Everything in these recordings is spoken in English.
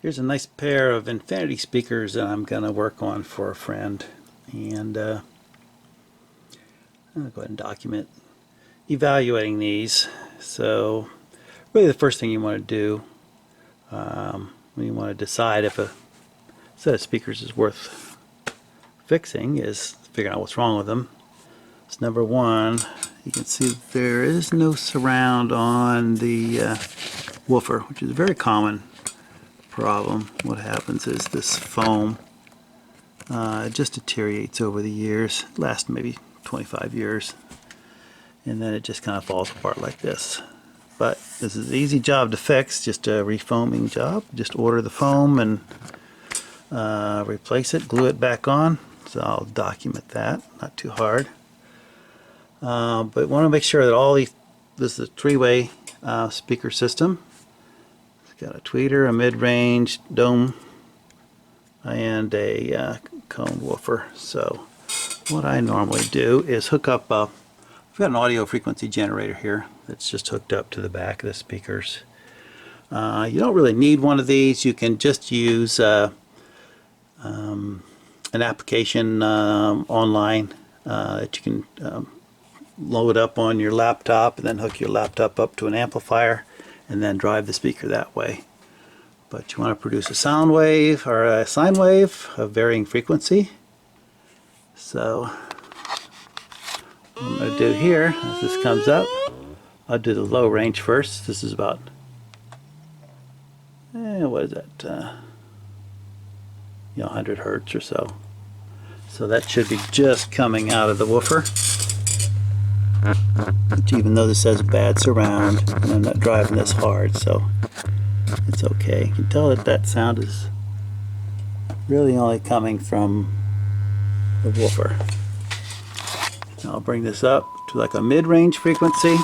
Here's a nice pair of infinity speakers that I'm going to work on for a friend, and I'm going to go ahead and document evaluating these. So really the first thing you want to do when you want to decide if a set of speakers is worth fixing is figuring out what's wrong with them. So number one, you can see there is no surround on the woofer, which is a very common problem. What happens is this foam just deteriorates over the years. It lasts maybe 25 years, and then it just kind of falls apart like this. But this is an easy job to fix, just a refoaming job. Just order the foam and replace it, glue it back on. So I'll document that, not too hard. But want to make sure that all these, this is a three-way speaker system. It's got a tweeter, a mid-range, dome, and a cone woofer. So what I normally do is hook up, I've got an audio frequency generator here that's just hooked up to the back of the speakers. You don't really need one of these. You can just use an application online that you can load up on your laptop and then hook your laptop up to an amplifier and then drive the speaker that way. But you want to produce a sound wave or a sine wave of varying frequency. So what I'm going to do here, as this comes up, I'll do the low range first. This is about, what is that, 100 hertz or so. So that should be just coming out of the woofer. Which, even though this has a bad surround, and I'm not driving this hard, so it's okay. You can tell that that sound is really only coming from the woofer. So I'll bring this up to like a mid-range frequency,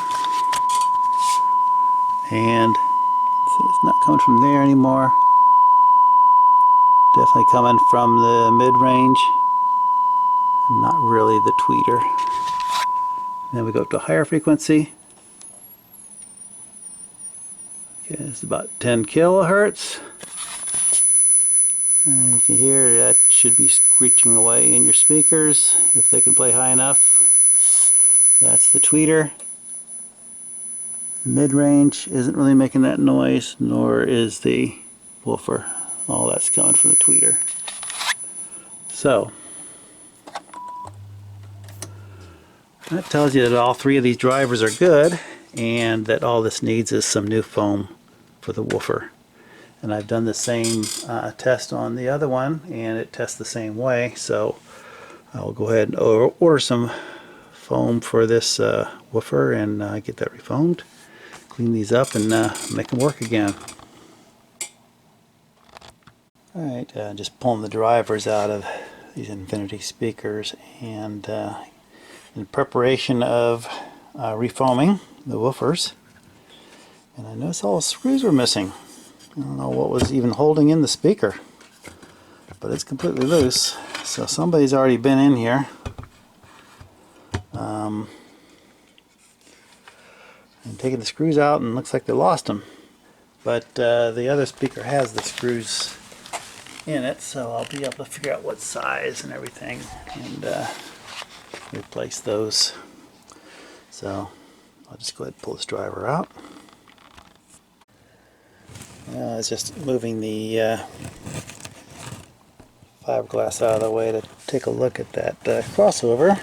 and see, it's not coming from there anymore. Definitely coming from the mid-range, not really the tweeter. Then we go up to a higher frequency. Okay, it's about 10 kilohertz. And you can hear that should be screeching away in your speakers if they can play high enough. That's the tweeter. The mid-range isn't really making that noise, nor is the woofer. All that's coming from the tweeter. So that tells you that all three of these drivers are good, and that all this needs is some new foam for the woofer. And I've done the same test on the other one, and it tests the same way. So I'll go ahead and order some foam for this woofer and get that refoamed. Clean these up and make them work again. Alright, just pulling the drivers out of these infinity speakers, and in preparation of refoaming the woofers. And I noticed all the screws were missing. I don't know what was even holding in the speaker, but it's completely loose. So somebody's already been in here and taking the screws out, and looks like they lost them. But the other speaker has the screws in it, so I'll be able to figure out what size and everything and replace those. So I'll just go ahead and pull this driver out. It's just moving the fiberglass out of the way to take a look at that crossover,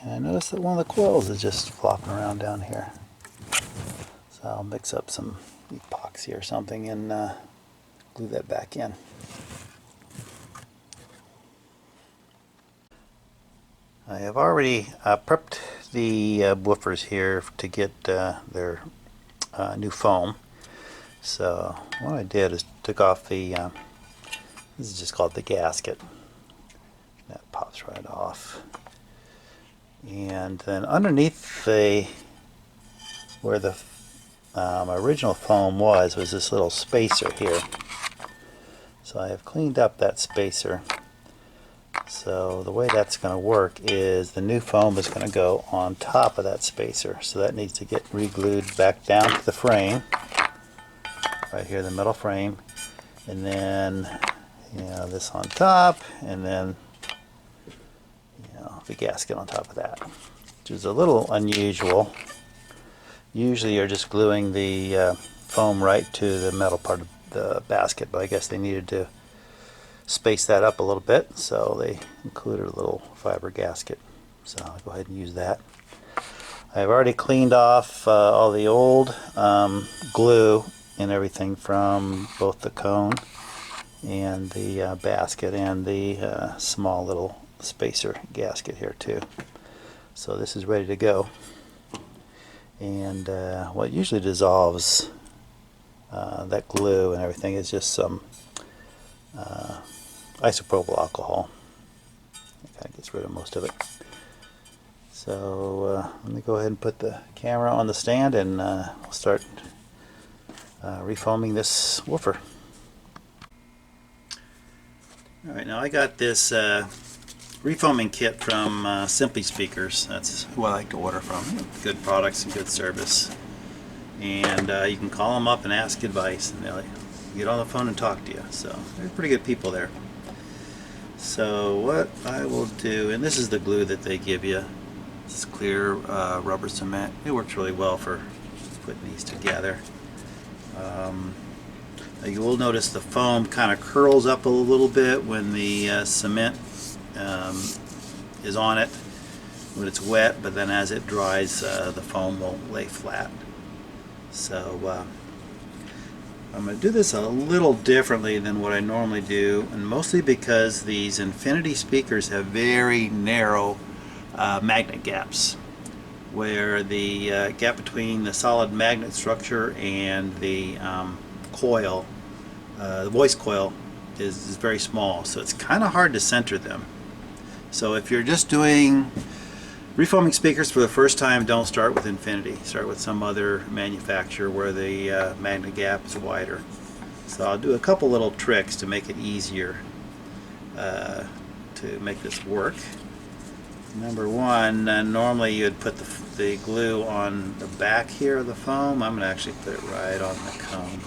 and I noticed that one of the coils is just flopping around down here. So I'll mix up some epoxy or something and glue that back in. I have already prepped the woofers here to get their new foam. So what I did is took off the, this is just called the gasket. That pops right off. And then underneath where the original foam was this little spacer here. So I have cleaned up that spacer. So the way that's going to work is the new foam is going to go on top of that spacer. So that needs to get re-glued back down to the frame, right here, the metal frame. and then this on top, and then the gasket on top of that, which is a little unusual. Usually you're just gluing the foam right to the metal part of the basket, but I guess they needed to space that up a little bit, so they included a little fiber gasket. So I'll go ahead and use that. I've already cleaned off all the old glue and everything from both the cone and the basket and the small little spacer gasket here too. So this is ready to go. And what usually dissolves that glue and everything is just some isopropyl alcohol. It kind of gets rid of most of it. So let me go ahead and put the camera on the stand, and we'll start refoaming this woofer. Alright, now I got this refoaming kit from Simply Speakers. That's who I like to order from. Good products and good service. And you can call them up and ask advice, and they'll get on the phone and talk to you. So they're pretty good people there. So what I will do, and this is the glue that they give you. This clear rubber cement. It works really well for putting these together. You will notice the foam kind of curls up a little bit when the cement is on it when it's wet, but then as it dries the foam will lay flat. So I'm going to do this a little differently than what I normally do, and mostly because these Infinity speakers have very narrow magnet gaps, where the gap between the solid magnet structure and the coil, the voice coil, is very small, so it's kind of hard to center them. So if you're just doing refoaming speakers for the first time, don't start with Infinity. Start with some other manufacturer where the magnet gap is wider. So I'll do a couple little tricks to make it easier to make this work. Number one, normally you'd put the glue on the back here of the foam. I'm going to actually put it right on the cone.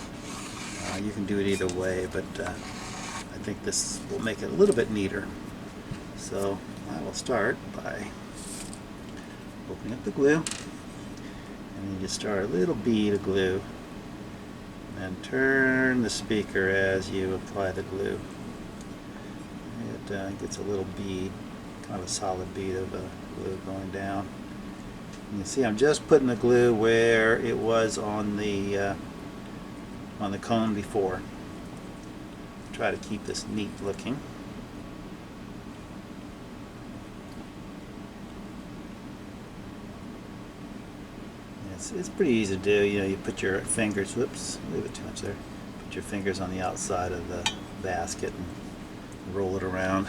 You can do it either way, but I think this will make it a little bit neater. So I will start by opening up the glue, and then you start a little bead of glue, and then turn the speaker as you apply the glue. It gets a little bead, kind of a solid bead of glue going down. You can see I'm just putting the glue where it was on the cone before. Try to keep this neat looking. It's pretty easy to do. You put your fingers, whoops, leave it too much there. Put your fingers on the outside of the basket and roll it around.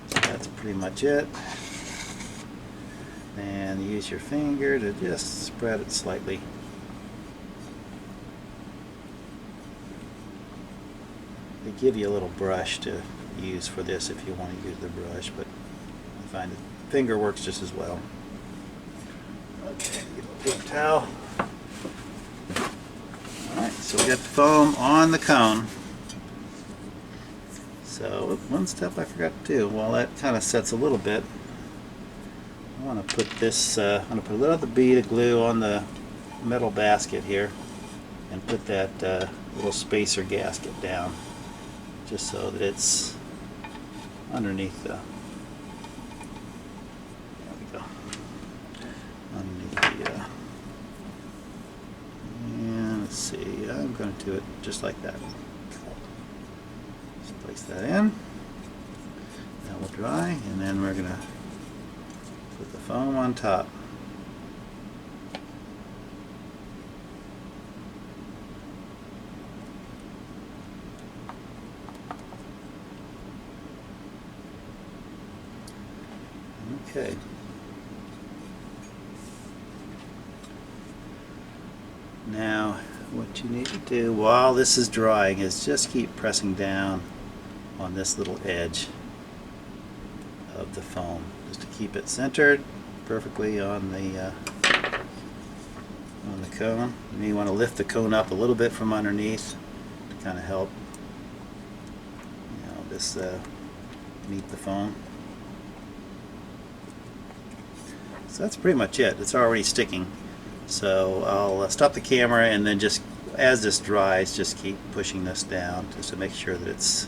So that's pretty much it. And use your finger to just spread it slightly. They give you a little brush to use for this if you want to use the brush, but I find the finger works just as well. Okay, get a paper towel. Alright, so we got the foam on the cone. So one step I forgot to do, well, that kind of sets a little bit. I want to put this, I'm going to put a little of the bead of glue on the metal basket here and put that little spacer gasket down, just so that it's underneath the, there we go, underneath the, and let's see, I'm going to do it just like that. Just place that in, that will dry, and then we're going to put the foam on top. Okay. Now, what you need to do while this is drying is just keep pressing down on this little edge of the foam, just to keep it centered perfectly on the cone. You may want to lift the cone up a little bit from underneath to kind of help, this meet the foam. So that's pretty much it. It's already sticking. So I'll stop the camera, and then just as this dries, just keep pushing this down just to make sure that it's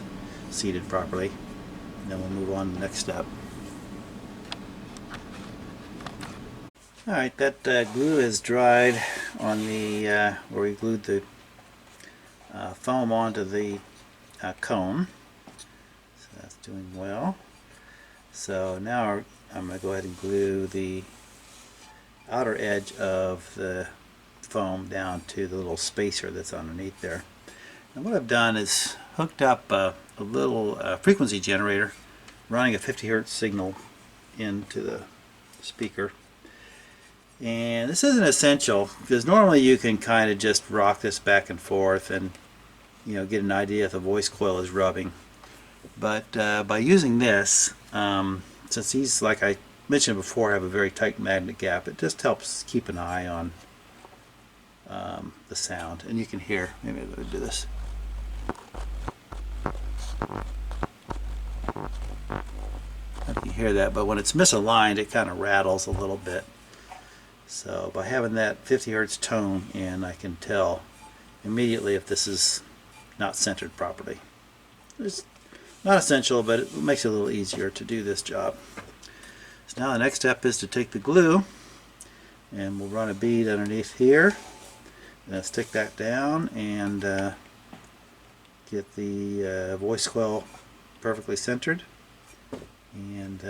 seated properly. And then we'll move on to the next step. Alright, that glue is dried on the where we glued the foam onto the cone. So that's doing well. So now I'm going to go ahead and glue the outer edge of the foam down to the little spacer that's underneath there. And what I've done is hooked up a little frequency generator running a 50 hertz signal into the speaker. And this isn't essential because normally you can kind of just rock this back and forth and get an idea if the voice coil is rubbing. But by using this, since these, like I mentioned before, have a very tight magnet gap, it just helps keep an eye on the sound. And you can hear, maybe I'm going to do this. You can hear that, but when it's misaligned, it kind of rattles a little bit. So by having that 50 hertz tone in, I can tell immediately if this is not centered properly. It's not essential, but it makes it a little easier to do this job. So now the next step is to take the glue, and we'll run a bead underneath here, and stick that down, and get the voice coil perfectly centered. And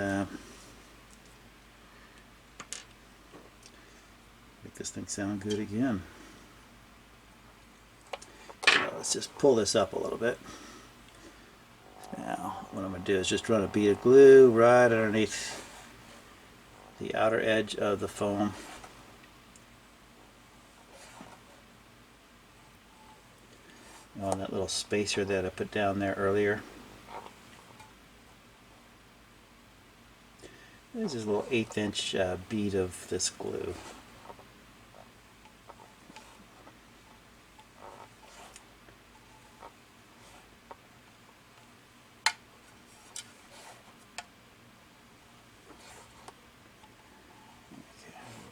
make this thing sound good again. So let's just pull this up a little bit. Now what I'm going to do is just run a bead of glue right underneath the outer edge of the foam. On that little spacer that I put down there earlier. This is a little 1/8 inch bead of this glue.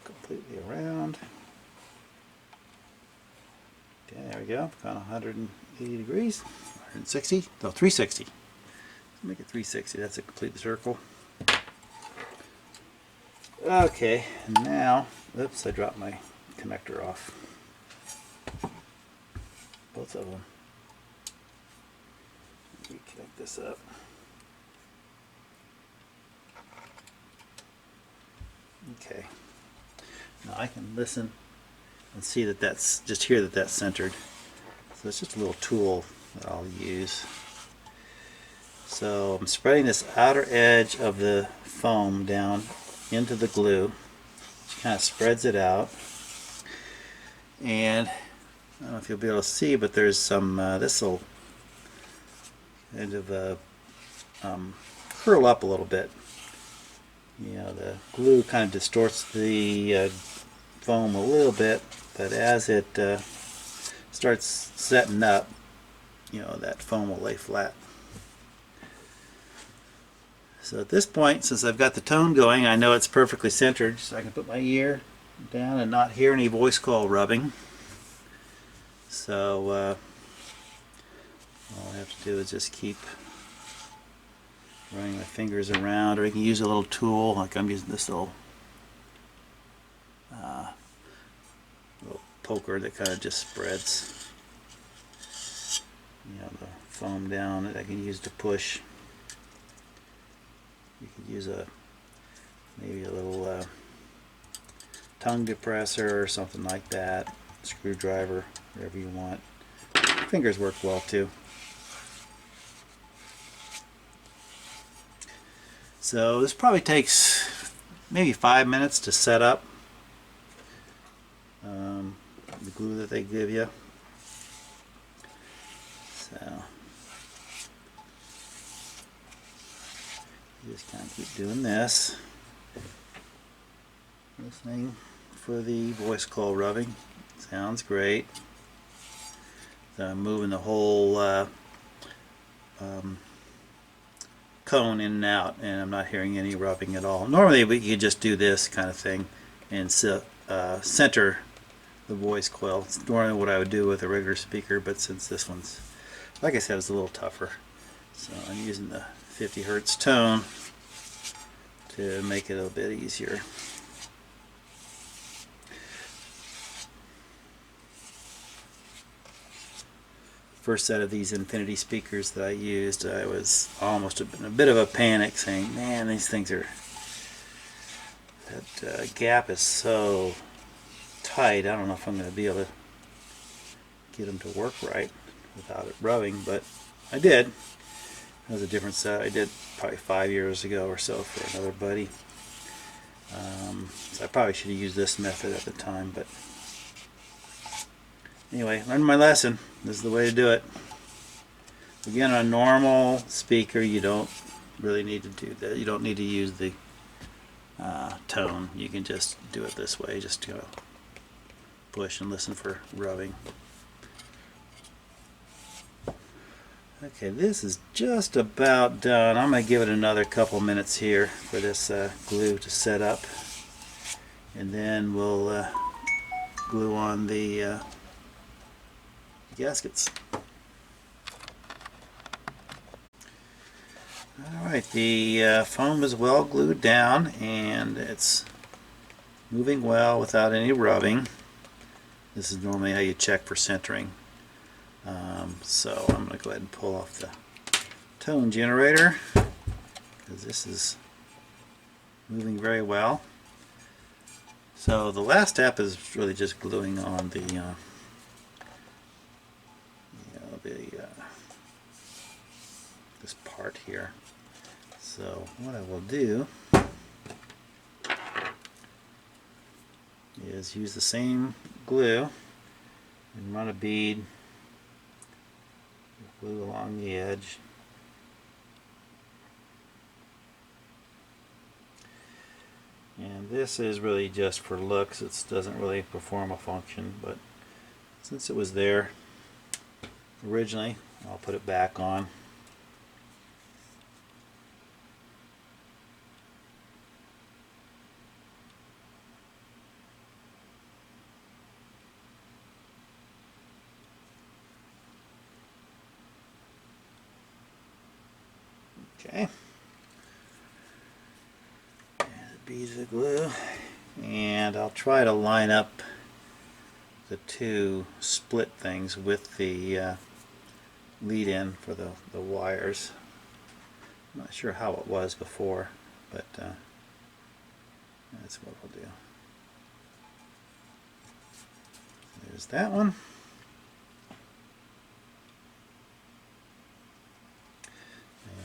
Completely around. Okay, there we go. Kind of 180 degrees, 160, no, 360. Let's make it 360. That's a complete circle. Okay, and now, oops, I dropped my connector off. Both of them. Let me connect this up. Okay. Now I can listen and see that that's, just hear that that's centered. So it's just a little tool that I'll use. So I'm spreading this outer edge of the foam down into the glue, which kind of spreads it out. And I don't know if you'll be able to see, but there's some, this will kind of curl up a little bit. The glue kind of distorts the foam a little bit, but as it starts setting up, that foam will lay flat. So at this point, since I've got the tone going, I know it's perfectly centered, so I can put my ear down and not hear any voice coil rubbing. So all I have to do is just keep running my fingers around, or I can use a little tool, like I'm using this little poker that kind of just spreads the foam down that I can use to push. You could use maybe a little tongue depressor or something like that, screwdriver, whatever you want. Fingers work well too. So this probably takes maybe 5 minutes to set up the glue that they give you. So you just kind of keep doing this. Listening for the voice coil rubbing. Sounds great. moving the whole cone in and out, and I'm not hearing any rubbing at all. Normally we could just do this kind of thing and center the voice coil. It's normally what I would do with a regular speaker, but since this one's, like I said, it's a little tougher, so I'm using the 50 Hertz tone to make it a bit easier. First set of these Infinity speakers that I used, I was almost in a bit of a panic, saying, man, these things are, that gap is so tight, I don't know if I'm going to be able to get them to work right without it rubbing, but I did. That was a different set I did probably 5 years ago or so for another buddy. So I probably should have used this method at the time, but anyway, learned my lesson. This is the way to do it. Again, on a normal speaker, you don't really need to do that. You don't need to use the tone. You can just do it this way. Just push and listen for rubbing. Okay, this is just about done. I'm going to give it another couple minutes here for this glue to set up, and then we'll glue on the gaskets. Alright, the foam is well glued down and it's moving well without any rubbing. This is normally how you check for centering. So I'm going to go ahead and pull off the tone generator because this is moving very well. So the last step is really just gluing on the this part here. So what I will do is use the same glue and run a bead, glue along the edge. And this is really just for looks. It doesn't really perform a function, but since it was there originally, I'll put it back on. Okay. Beads of glue, and I'll try to line up the two split things with the lead-in for the wires. I'm not sure how it was before, but that's what we'll do. There's that one.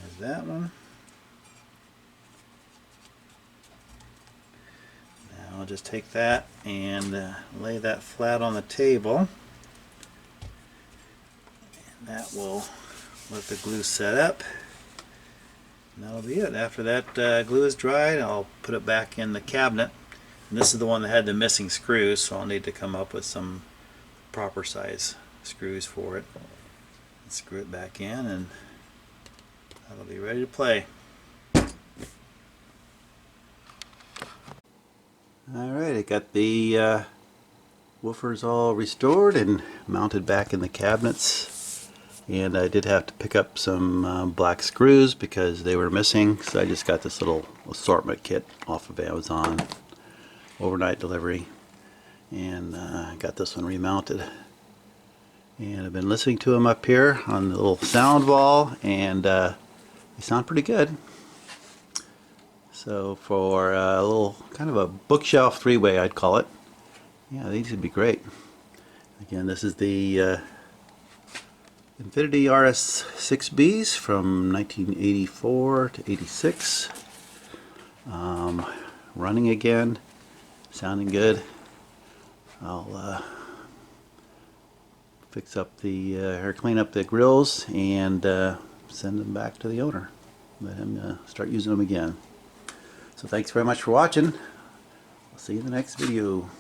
There's that one. Now I'll just take that and lay that flat on the table. And that will let the glue set up. And that'll be it. After that glue is dried, I'll put it back in the cabinet. And this is the one that had the missing screws, so I'll need to come up with some proper size screws for it. And screw it back in, and that'll be ready to play. Alright, I got the woofers all restored and mounted back in the cabinets, and I did have to pick up some black screws because they were missing, so I just got this little assortment kit off of Amazon, overnight delivery, and got this one remounted. And I've been listening to them up here on the little sound wall, and they sound pretty good. So for a little kind of a bookshelf three-way, I'd call it. Yeah, these would be great. Again, this is the Infinity RS6Bs from 1984 to 86. Running again, sounding good. I'll fix up the or clean up the grills and send them back to the owner. Let him start using them again. So thanks very much for watching. I'll see you in the next video.